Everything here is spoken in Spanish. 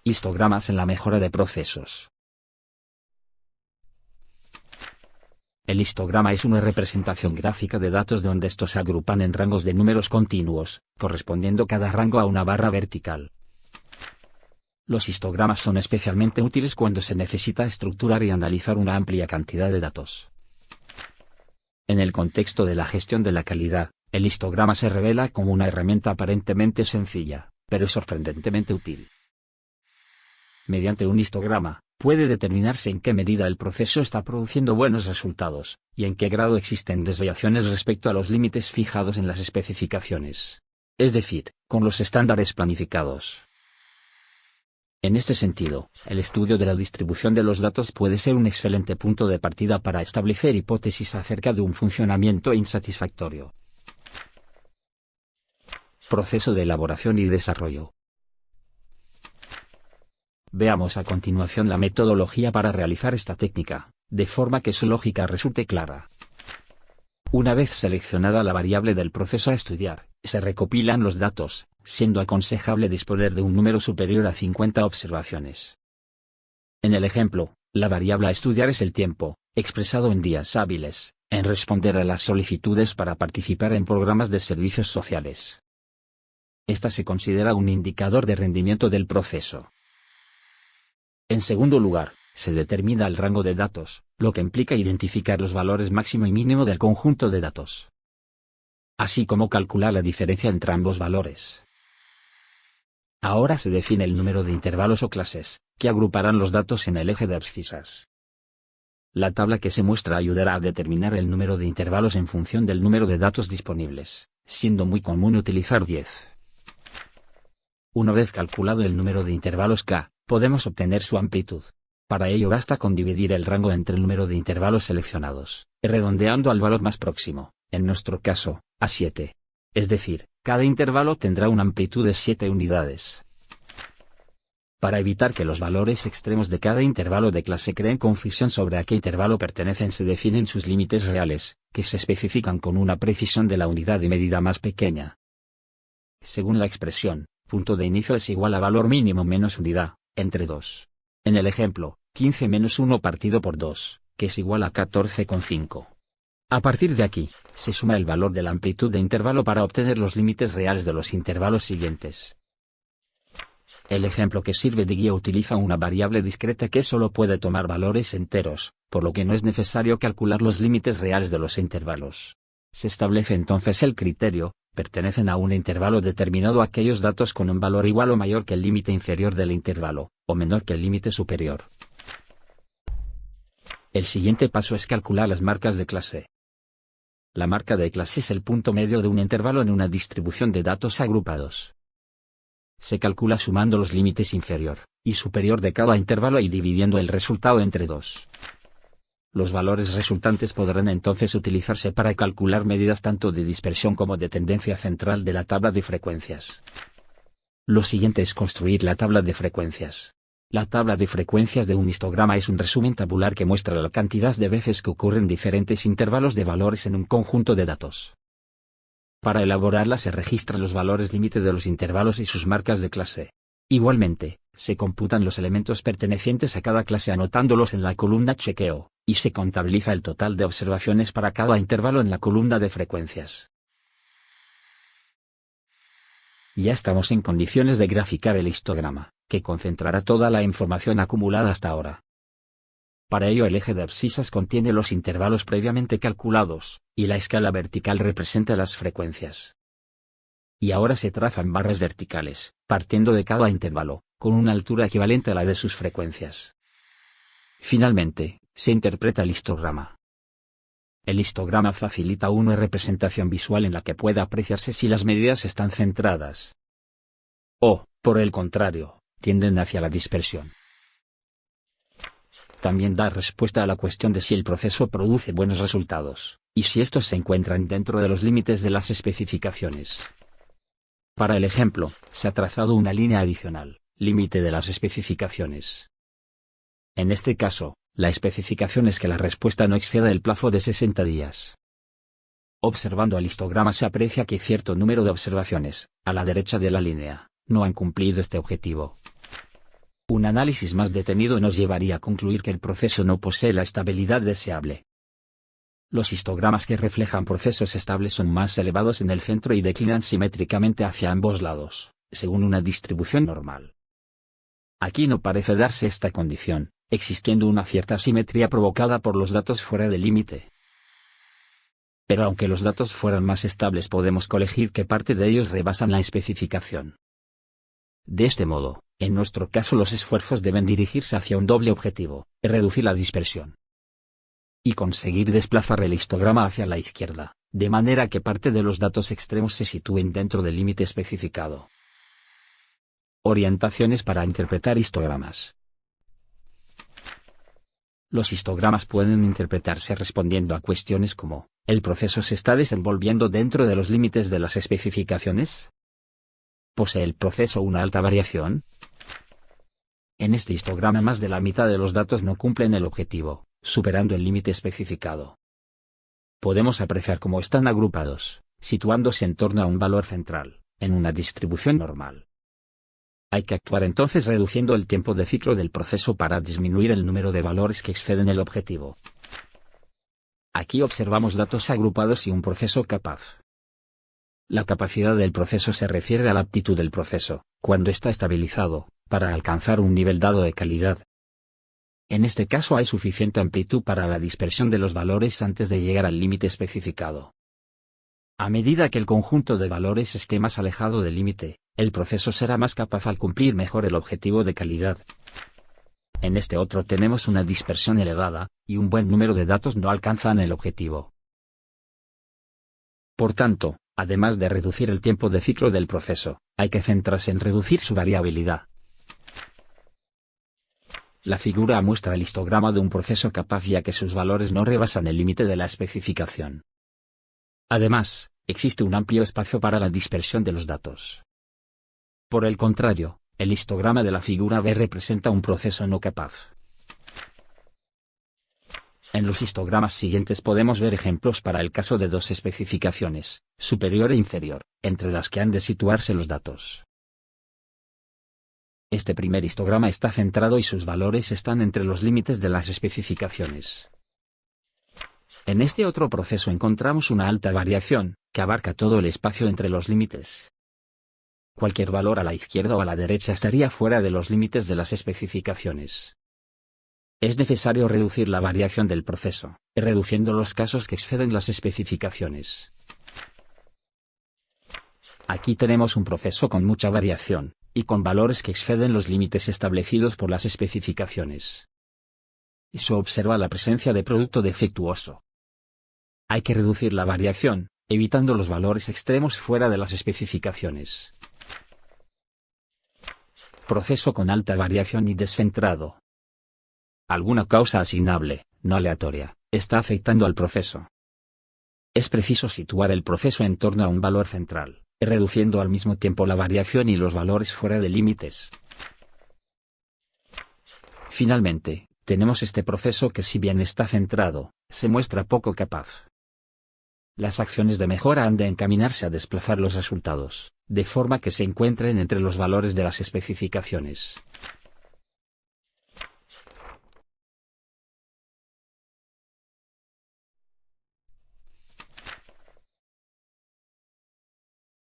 Histogramas en la mejora de procesos. El histograma es una representación gráfica de datos donde estos se agrupan en rangos de números continuos, correspondiendo cada rango a una barra vertical. Los histogramas son especialmente útiles cuando se necesita estructurar y analizar una amplia cantidad de datos. En el contexto de la gestión de la calidad, el histograma se revela como una herramienta aparentemente sencilla, pero sorprendentemente útil. Mediante un histograma, puede determinarse en qué medida el proceso está produciendo buenos resultados, y en qué grado existen desviaciones respecto a los límites fijados en las especificaciones. Es decir, con los estándares planificados. En este sentido, el estudio de la distribución de los datos puede ser un excelente punto de partida para establecer hipótesis acerca de un funcionamiento insatisfactorio. Proceso de elaboración y desarrollo. Veamos a continuación la metodología para realizar esta técnica, de forma que su lógica resulte clara. Una vez seleccionada la variable del proceso a estudiar, se recopilan los datos, siendo aconsejable disponer de un número superior a 50 observaciones. En el ejemplo, la variable a estudiar es el tiempo, expresado en días hábiles, en responder a las solicitudes para participar en programas de servicios sociales. Esta se considera un indicador de rendimiento del proceso. En segundo lugar, se determina el rango de datos, lo que implica identificar los valores máximo y mínimo del conjunto de datos, así como calcular la diferencia entre ambos valores. Ahora se define el número de intervalos o clases, que agruparán los datos en el eje de abscisas. La tabla que se muestra ayudará a determinar el número de intervalos en función del número de datos disponibles, siendo muy común utilizar 10. Una vez calculado el número de intervalos k, podemos obtener su amplitud. Para ello basta con dividir el rango entre el número de intervalos seleccionados, redondeando al valor más próximo, en nuestro caso, a 7. Es decir, cada intervalo tendrá una amplitud de 7 unidades. Para evitar que los valores extremos de cada intervalo de clase creen confusión sobre a qué intervalo pertenecen, se definen sus límites reales, que se especifican con una precisión de la unidad de medida más pequeña. Según la expresión, punto de inicio es igual a valor mínimo menos unidad, entre 2. En el ejemplo, 15 menos 1 partido por 2, que es igual a 14,5. A partir de aquí, se suma el valor de la amplitud de intervalo para obtener los límites reales de los intervalos siguientes. El ejemplo que sirve de guía utiliza una variable discreta que solo puede tomar valores enteros, por lo que no es necesario calcular los límites reales de los intervalos. Se establece entonces el criterio: pertenecen a un intervalo determinado aquellos datos con un valor igual o mayor que el límite inferior del intervalo, o menor que el límite superior. El siguiente paso es calcular las marcas de clase. La marca de clase es el punto medio de un intervalo en una distribución de datos agrupados. Se calcula sumando los límites inferior y superior de cada intervalo y dividiendo el resultado entre 2. Los valores resultantes podrán entonces utilizarse para calcular medidas tanto de dispersión como de tendencia central de la tabla de frecuencias. Lo siguiente es construir la tabla de frecuencias. La tabla de frecuencias de un histograma es un resumen tabular que muestra la cantidad de veces que ocurren diferentes intervalos de valores en un conjunto de datos. Para elaborarla se registran los valores límite de los intervalos y sus marcas de clase. Igualmente, se computan los elementos pertenecientes a cada clase anotándolos en la columna chequeo, y se contabiliza el total de observaciones para cada intervalo en la columna de frecuencias. Ya estamos en condiciones de graficar el histograma, que concentrará toda la información acumulada hasta ahora. Para ello el eje de abscisas contiene los intervalos previamente calculados, y la escala vertical representa las frecuencias. Y ahora se trazan barras verticales, partiendo de cada intervalo, con una altura equivalente a la de sus frecuencias. Finalmente, se interpreta el histograma. El histograma facilita una representación visual en la que pueda apreciarse si las medidas están centradas o, por el contrario, tienden hacia la dispersión. También da respuesta a la cuestión de si el proceso produce buenos resultados, y si estos se encuentran dentro de los límites de las especificaciones. Para el ejemplo, se ha trazado una línea adicional, límite de las especificaciones. En este caso, la especificación es que la respuesta no exceda el plazo de 60 días. Observando el histograma se aprecia que cierto número de observaciones, a la derecha de la línea, no han cumplido este objetivo. Un análisis más detenido nos llevaría a concluir que el proceso no posee la estabilidad deseable. Los histogramas que reflejan procesos estables son más elevados en el centro y declinan simétricamente hacia ambos lados, según una distribución normal. Aquí no parece darse esta condición, existiendo una cierta simetría provocada por los datos fuera del límite. Pero aunque los datos fueran más estables, podemos colegir que parte de ellos rebasan la especificación. De este modo, en nuestro caso los esfuerzos deben dirigirse hacia un doble objetivo: reducir la dispersión y conseguir desplazar el histograma hacia la izquierda, de manera que parte de los datos extremos se sitúen dentro del límite especificado. Orientaciones para interpretar histogramas. Los histogramas pueden interpretarse respondiendo a cuestiones como: ¿el proceso se está desenvolviendo dentro de los límites de las especificaciones? ¿Posee el proceso una alta variación? En este histograma más de la mitad de los datos no cumplen el objetivo, superando el límite especificado. Podemos apreciar cómo están agrupados, situándose en torno a un valor central, en una distribución normal. Hay que actuar entonces reduciendo el tiempo de ciclo del proceso para disminuir el número de valores que exceden el objetivo. Aquí observamos datos agrupados y un proceso capaz. La capacidad del proceso se refiere a la aptitud del proceso, cuando está estabilizado, para alcanzar un nivel dado de calidad. En este caso hay suficiente amplitud para la dispersión de los valores antes de llegar al límite especificado. A medida que el conjunto de valores esté más alejado del límite, el proceso será más capaz al cumplir mejor el objetivo de calidad. En este otro tenemos una dispersión elevada, y un buen número de datos no alcanzan el objetivo. Por tanto, además de reducir el tiempo de ciclo del proceso, hay que centrarse en reducir su variabilidad. La figura muestra el histograma de un proceso capaz ya que sus valores no rebasan el límite de la especificación. Además, existe un amplio espacio para la dispersión de los datos. Por el contrario, el histograma de la figura B representa un proceso no capaz. En los histogramas siguientes podemos ver ejemplos para el caso de dos especificaciones, superior e inferior, entre las que han de situarse los datos. Este primer histograma está centrado y sus valores están entre los límites de las especificaciones. En este otro proceso encontramos una alta variación, que abarca todo el espacio entre los límites. Cualquier valor a la izquierda o a la derecha estaría fuera de los límites de las especificaciones. Es necesario reducir la variación del proceso, reduciendo los casos que exceden las especificaciones. Aquí tenemos un proceso con mucha variación, y con valores que exceden los límites establecidos por las especificaciones. Y se observa la presencia de producto defectuoso. Hay que reducir la variación, evitando los valores extremos fuera de las especificaciones. Proceso con alta variación y descentrado. Alguna causa asignable, no aleatoria, está afectando al proceso. Es preciso situar el proceso en torno a un valor central, reduciendo al mismo tiempo la variación y los valores fuera de límites. Finalmente, tenemos este proceso que, si bien está centrado, se muestra poco capaz. Las acciones de mejora han de encaminarse a desplazar los resultados, de forma que se encuentren entre los valores de las especificaciones.